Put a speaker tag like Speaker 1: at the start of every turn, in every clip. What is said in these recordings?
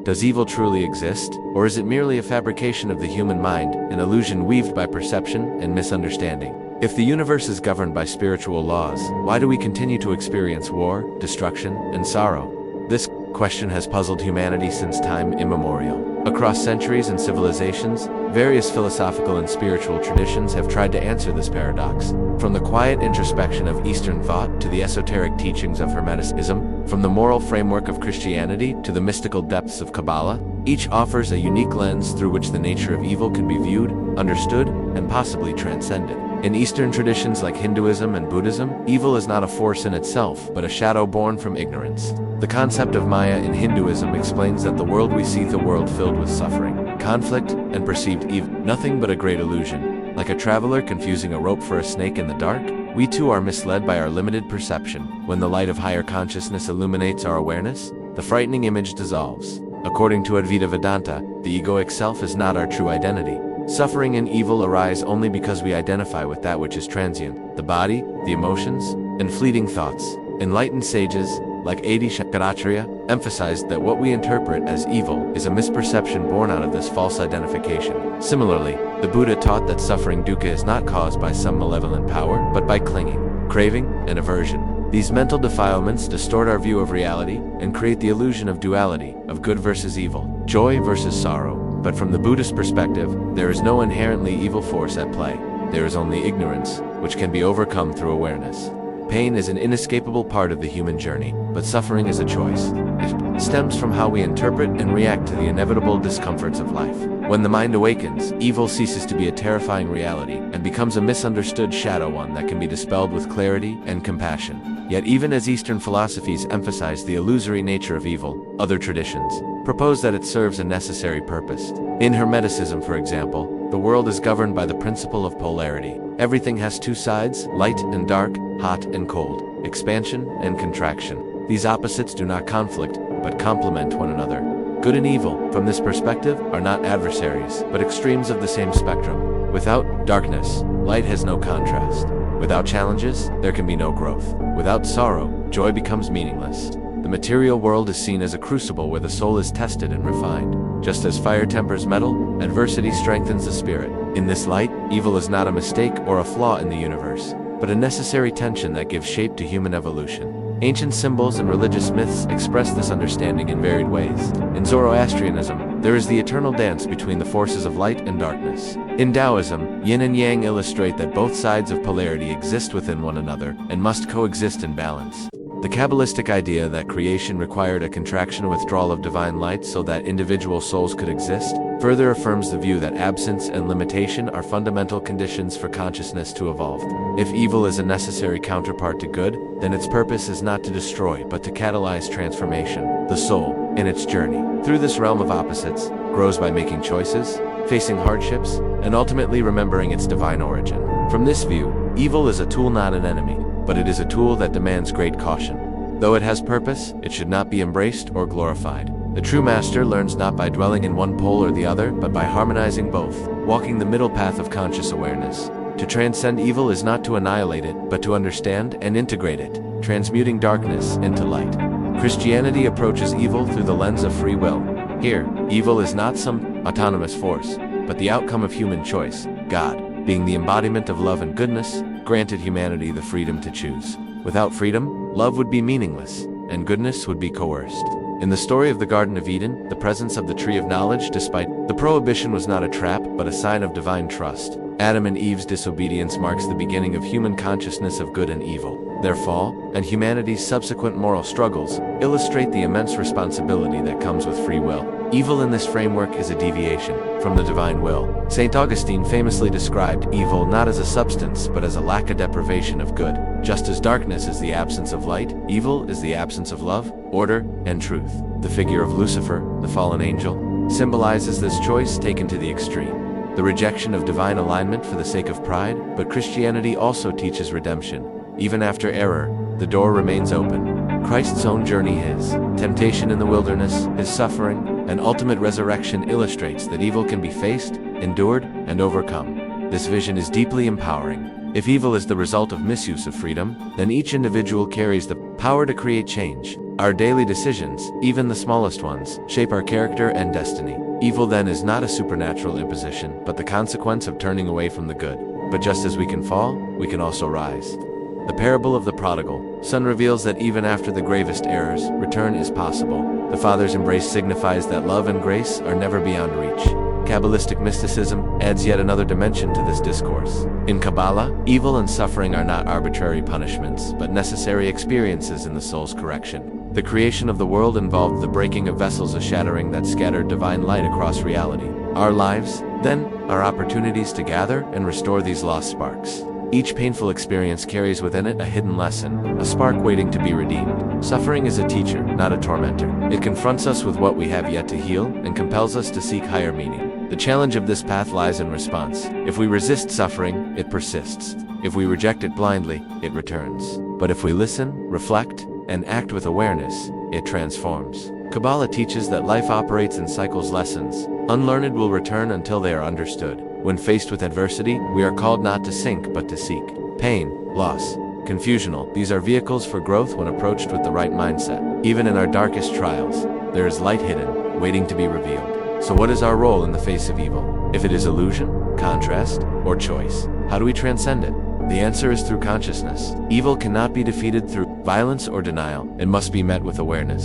Speaker 1: Does evil truly exist, or is it merely a fabrication of the human mind, an illusion weaved by perception and misunderstanding? If the universe is governed by spiritual laws, why do we continue to experience war, destruction, and sorrow? This question has puzzled humanity since time immemorial. Across centuries and civilizations, various philosophical and spiritual traditions have tried to answer this paradox. From the quiet introspection of Eastern thought to the esoteric teachings of Hermeticism, from the moral framework of Christianity to the mystical depths of Kabbalah, each offers a unique lens through which the nature of evil can be viewed, understood, and possibly transcended. In Eastern traditions like Hinduism and Buddhism, evil is not a force in itself, but a shadow born from ignorance. The concept of Maya in Hinduism explains that the world we see is a world filled with suffering, conflict, and perceived evil, nothing but a great illusion. Like a traveler confusing a rope for a snake in the dark, we too are misled by our limited perception. When the light of higher consciousness illuminates our awareness, the frightening image dissolves. According to Advaita Vedanta, the egoic self is not our true identity. Suffering and evil arise only because we identify with that which is transient, the body, the emotions, and fleeting thoughts. Enlightened sages, like Adi Shankaracharya, emphasized that what we interpret as evil is a misperception born out of this false identification. Similarly, the Buddha taught that suffering dukkha is not caused by some malevolent power, but by clinging, craving, and aversion. These mental defilements distort our view of reality and create the illusion of duality, of good versus evil, joy versus sorrow. But from the Buddhist perspective, there is no inherently evil force at play. There is only ignorance, which can be overcome through awareness. Pain is an inescapable part of the human journey, but suffering is a choice. It stems from how we interpret and react to the inevitable discomforts of life. When the mind awakens, evil ceases to be a terrifying reality and becomes a misunderstood shadow, one that can be dispelled with clarity and compassion. Yet even as Eastern philosophies emphasize the illusory nature of evil, other traditions propose that it serves a necessary purpose. In Hermeticism, for example, the world is governed by the principle of polarity. Everything has two sides, light and dark, hot and cold, expansion and contraction. These opposites do not conflict, but complement one another. Good and evil, from this perspective, are not adversaries, but extremes of the same spectrum. Without darkness, light has no contrast. Without challenges, there can be no growth. Without sorrow, joy becomes meaningless. The material world is seen as a crucible where the soul is tested and refined. Just as fire tempers metal, adversity strengthens the spirit. In this light, evil is not a mistake or a flaw in the universe, but a necessary tension that gives shape to human evolution. Ancient symbols and religious myths express this understanding in varied ways. In Zoroastrianism, there is the eternal dance between the forces of light and darkness. In Taoism, yin and yang illustrate that both sides of polarity exist within one another and must coexist in balance. The Kabbalistic idea that creation required a contraction and withdrawal of divine light so that individual souls could exist further affirms the view that absence and limitation are fundamental conditions for consciousness to evolve. If evil is a necessary counterpart to good, then its purpose is not to destroy but to catalyze transformation. The soul, in its journey through this realm of opposites, grows by making choices, facing hardships, and ultimately remembering its divine origin. From this view, evil is a tool, not an enemy, but it is a tool that demands great caution. Though it has purpose, it should not be embraced or glorified. The true master learns not by dwelling in one pole or the other, but by harmonizing both, walking the middle path of conscious awareness. To transcend evil is not to annihilate it, but to understand and integrate it, transmuting darkness into light. Christianity approaches evil through the lens of free will. Here, evil is not some autonomous force, but the outcome of human choice. God, being the embodiment of love and goodness, granted humanity the freedom to choose. Without freedom, love would be meaningless, and goodness would be coerced. In the story of the Garden of Eden, the presence of the tree of knowledge, despite the prohibition, was not a trap, but a sign of divine trust. Adam and Eve's disobedience marks the beginning of human consciousness of good and evil. Their fall, and humanity's subsequent moral struggles, illustrate the immense responsibility that comes with free will. Evil in this framework is a deviation from the divine will. St. Augustine famously described evil not as a substance, but as a lack of deprivation of good. Just as darkness is the absence of light, evil is the absence of love, order, and truth. The figure of Lucifer, the fallen angel, symbolizes this choice taken to the extreme. The rejection of divine alignment for the sake of pride, but Christianity also teaches redemption. Even after error, the door remains open. Christ's own journey, his temptation in the wilderness, his suffering, and ultimate resurrection illustrates that evil can be faced, endured, and overcome. This vision is deeply empowering. If evil is the result of misuse of freedom, then each individual carries the power to create change. Our daily decisions, even the smallest ones, shape our character and destiny. Evil then is not a supernatural imposition, but the consequence of turning away from the good. But just as we can fall, we can also rise. The parable of the prodigal son reveals that even after the gravest errors, return is possible. The Father's embrace signifies that love and grace are never beyond reach. Kabbalistic mysticism adds yet another dimension to this discourse. In Kabbalah, evil and suffering are not arbitrary punishments, but necessary experiences in the soul's correction. The creation of the world involved the breaking of vessels, a shattering that scattered divine light across reality. Our lives, then, are opportunities to gather and restore these lost sparks. Each painful experience carries within it a hidden lesson, a spark waiting to be redeemed. Suffering is a teacher, not a tormentor. It confronts us with what we have yet to heal and compels us to seek higher meaning. The challenge of this path lies in response. If we resist suffering, it persists. If we reject it blindly, it returns. But if we listen, reflect, and act with awareness, it transforms. Kabbalah teaches that life operates in cycles. Lessons unlearned will return until they are understood. When faced with adversity, we are called not to sink but to seek. Pain, loss, confusional, these are vehicles for growth when approached with the right mindset. Even in our darkest trials, there is light hidden, waiting to be revealed. So what is our role in the face of evil? If it is illusion, contrast, or choice, how do we transcend it? The answer is through consciousness. Evil cannot be defeated through violence or denial. It must be met with awareness.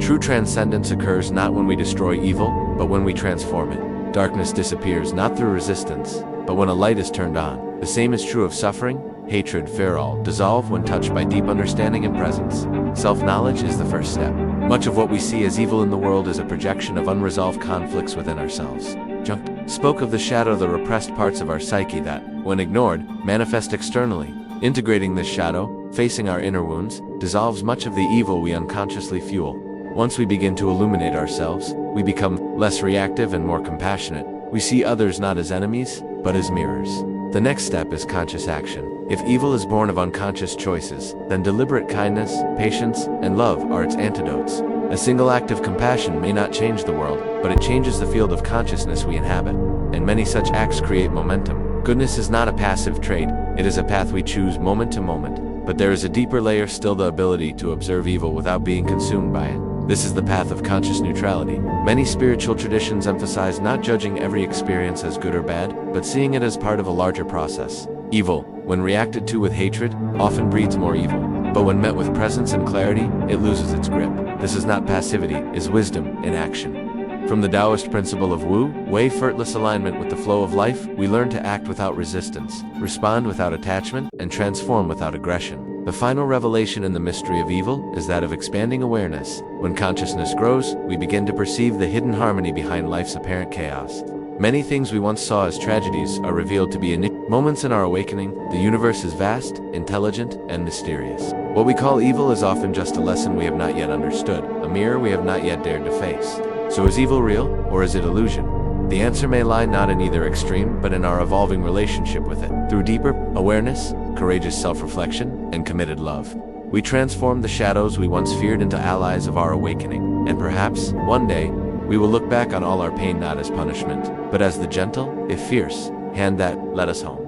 Speaker 1: True transcendence occurs not when we destroy evil, but when we transform it. Darkness disappears not through resistance, but when a light is turned on. The same is true of suffering, hatred, fear. All dissolve when touched by deep understanding and presence. Self-knowledge is the first step. Much of what we see as evil in the world is a projection of unresolved conflicts within ourselves. Jung spoke of the shadow, the repressed parts of our psyche that, when ignored, manifest externally. Integrating this shadow, facing our inner wounds, dissolves much of the evil we unconsciously fuel. Once we begin to illuminate ourselves, we become less reactive and more compassionate. We see others not as enemies, but as mirrors. The next step is conscious action. If evil is born of unconscious choices, then deliberate kindness, patience, and love are its antidotes. A single act of compassion may not change the world, but it changes the field of consciousness we inhabit. And many such acts create momentum. Goodness is not a passive trait, it is a path we choose moment to moment. But there is a deeper layer still, the ability to observe evil without being consumed by it. This is the path of conscious neutrality. Many spiritual traditions emphasize not judging every experience as good or bad, but seeing it as part of a larger process. Evil, when reacted to with hatred, often breeds more evil. But when met with presence and clarity, it loses its grip. This is not passivity, it is wisdom in action. From the Taoist principle of Wu Wei, effortless alignment with the flow of life, we learn to act without resistance, respond without attachment, and transform without aggression. The final revelation in the mystery of evil is that of expanding awareness. When consciousness grows, we begin to perceive the hidden harmony behind life's apparent chaos. Many things we once saw as tragedies are revealed to be moments in our awakening. The universe is vast, intelligent, and mysterious. What we call evil is often just a lesson we have not yet understood, a mirror we have not yet dared to face. So is evil real, or is it illusion? The answer may lie not in either extreme, but in our evolving relationship with it. Through deeper awareness, courageous self-reflection, and committed love, we transform the shadows we once feared into allies of our awakening. And perhaps, one day, we will look back on all our pain not as punishment, but as the gentle, if fierce, hand that led us home.